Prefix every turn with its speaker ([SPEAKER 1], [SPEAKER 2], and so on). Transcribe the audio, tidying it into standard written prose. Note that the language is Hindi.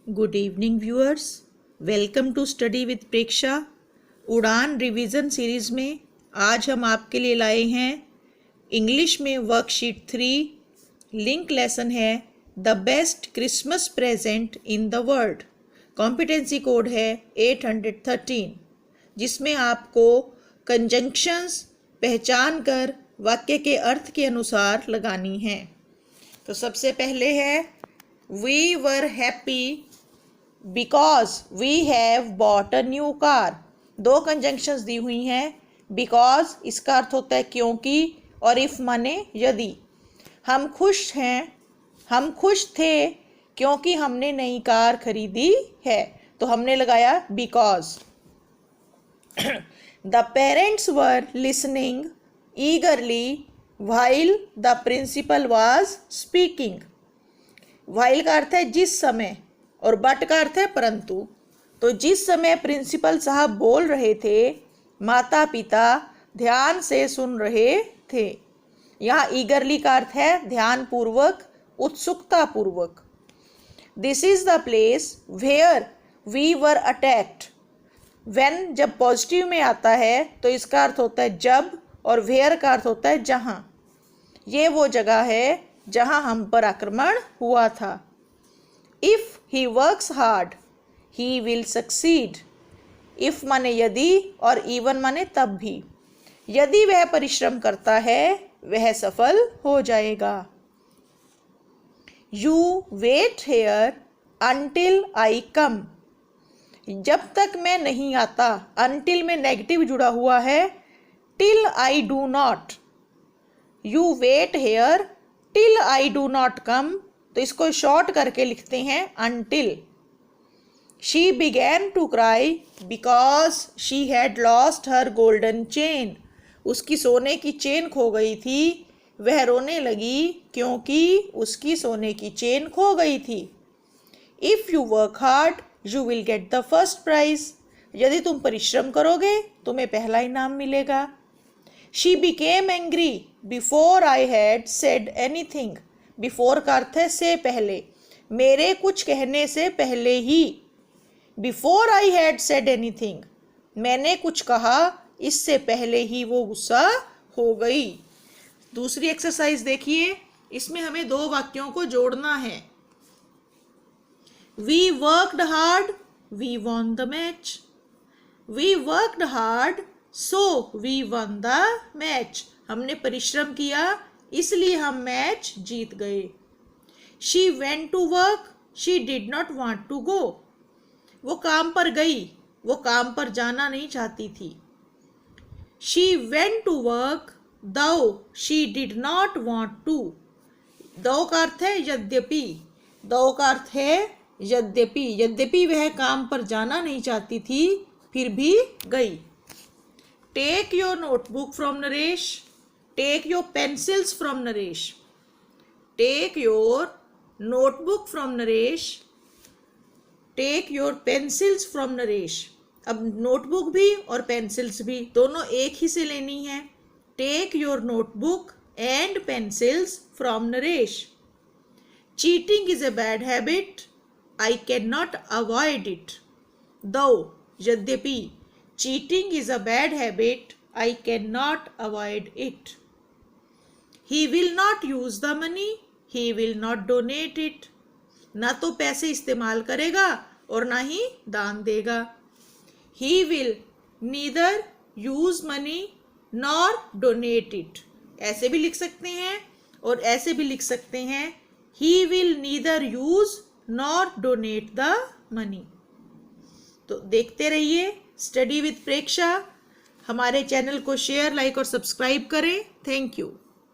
[SPEAKER 1] Good evening viewers, welcome to study with Preksha. Udaan revision series में आज हम आपके लिए लाए हैं इंग्लिश में वर्कशीट 3। लिंक लेसन है the best Christmas present in the world. Competency code है 813, जिसमें आपको कंजंक्शंस पहचान कर वाक्य के अर्थ के अनुसार लगानी है। तो सबसे पहले है we were happy because we have bought a new car. दो कंजंक्शंस दी हुई हैं। बिकॉज इसका अर्थ होता है क्योंकि, और इफ़ माने यदि। हम खुश थे क्योंकि हमने नई कार खरीदी है, तो हमने लगाया because. The parents were listening eagerly while the principal was speaking. While का अर्थ है जिस समय, और बट का अर्थ है परंतु। तो जिस समय प्रिंसिपल साहब बोल रहे थे, माता पिता ध्यान से सुन रहे थे। यहाँ ईगरली का अर्थ है ध्यानपूर्वक, उत्सुकता पूर्वक। This is the place where we were attacked. When जब पॉजिटिव में आता है तो इसका अर्थ होता है जब, और वेयर का अर्थ होता है जहाँ। ये वो जगह है जहाँ हम पर आक्रमण हुआ था। If he works hard he will succeed. If माने यदि, और इवन माने तब भी। यदि वह परिश्रम करता है वह सफल हो जाएगा। You wait here until I come. जब तक मैं नहीं आता, अनटिल में नेगेटिव जुड़ा हुआ है, till I do not. You wait here till I do not come, तो इसको शॉर्ट करके लिखते हैं until. She began to cry because she had lost her golden chain. उसकी सोने की चेन खो गई थी, वह रोने लगी क्योंकि उसकी सोने की चेन खो गई थी। If you work hard you will get the first prize. यदि तुम परिश्रम करोगे तुम्हें पहला इनाम मिलेगा। She became angry before I had said anything. Before का अर्थ है से पहले, मेरे कुछ कहने से पहले ही। Before I had said anything, मैंने कुछ कहा इससे पहले ही वो गुस्सा हो गई। दूसरी एक्सरसाइज देखिए, इसमें हमें दो वाक्यों को जोड़ना है। We worked hard we won the match. We worked hard so we won the match. हमने परिश्रम किया इसलिए हम मैच जीत गए। She went to work she did not want to go. वो काम पर गई, वो काम पर जाना नहीं चाहती थी। She went to work though she did not want to. Though का अर्थ है यद्यपि। दो का अर्थ है यद्यपि। यद्यपि वह काम पर जाना नहीं चाहती थी, फिर भी गई। Take your notebook from Naresh. Take your pencils from Naresh. Take your notebook from Naresh. Take your pencils from Naresh. अब नोटबुक भी और पेंसिल्स भी दोनों एक ही से लेनी है। Take your notebook and pencils from Naresh. Cheating is a bad habit. I cannot avoid it. Though, यद्यपि, cheating is a bad habit. I cannot avoid it. He will not use the money, he will not donate it. ना तो पैसे इस्तेमाल करेगा और ना ही दान देगा। He will neither use money nor donate it. ऐसे भी लिख सकते हैं और ऐसे भी लिख सकते हैं। He will neither use nor donate the money. तो देखते रहिए स्टडी विद प्रेक्षा। हमारे चैनल को शेयर, लाइक और सब्सक्राइब करें। Thank you.